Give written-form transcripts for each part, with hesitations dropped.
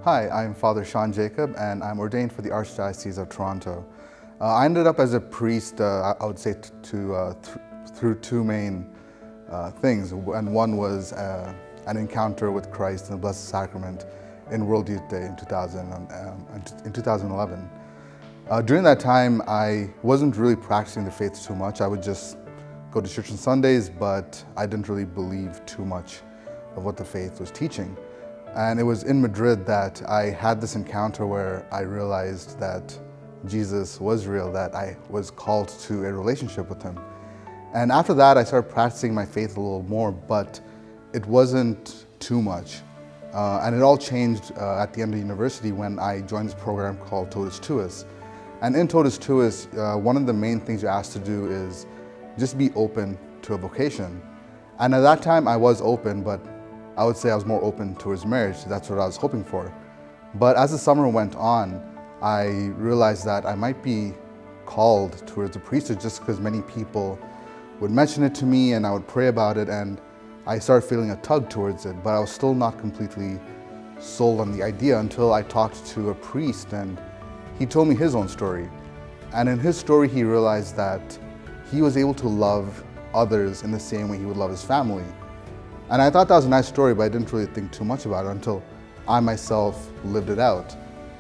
Hi, I'm Father Sean Jacob, and I'm ordained for the Archdiocese of Toronto. I ended up as a priest, I would say, through two main things. And one was an encounter with Christ in the Blessed Sacrament in World Youth Day in 2011. During that time, I wasn't really practicing the faith too much. I would just go to church on Sundays, but I didn't really believe too much of what the faith was teaching. And it was in Madrid that I had this encounter where I realized that Jesus was real, that I was called to a relationship with him. And after that, I started practicing my faith a little more, but it wasn't too much. And it all changed at the end of university when I joined this program called Totus Tuus. And in Totus Tuus, one of the main things you're asked to do is just be open to a vocation. And at that time, I was open, but I would say I was more open towards marriage. That's what I was hoping for. But as the summer went on, I realized that I might be called towards the priesthood just because many people would mention it to me and I would pray about it, and I started feeling a tug towards it, but I was still not completely sold on the idea until I talked to a priest and he told me his own story. And in his story, he realized that he was able to love others in the same way he would love his family. And I thought that was a nice story, but I didn't really think too much about it until I myself lived it out.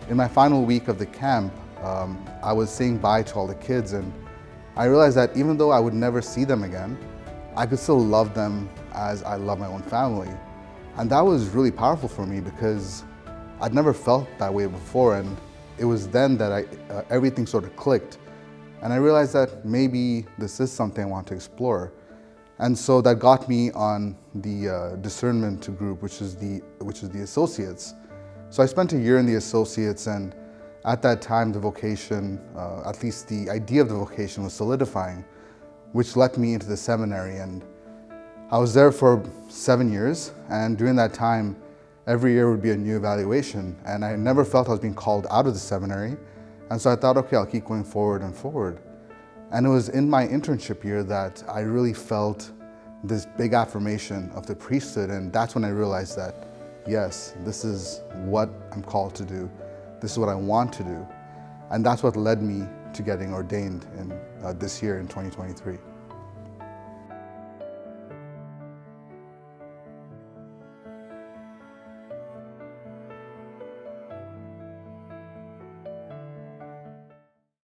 In my final week of the camp, I was saying bye to all the kids, and I realized that even though I would never see them again, I could still love them as I love my own family. And that was really powerful for me because I'd never felt that way before, and it was then that everything sort of clicked. And I realized that maybe this is something I want to explore. And so that got me on the discernment group, which is the associates. So I spent a year in the associates, and at that time the vocation, at least the idea of the vocation, was solidifying, which led me into the seminary. And I was there for 7 years, and during that time, every year would be a new evaluation, and I never felt I was being called out of the seminary. And so I thought, okay, I'll keep going forward and forward. And it was in my internship year that I really felt this big affirmation of the priesthood, and that's when I realized that, yes, this is what I'm called to do. This is what I want to do. And that's what led me to getting ordained in this year in 2023.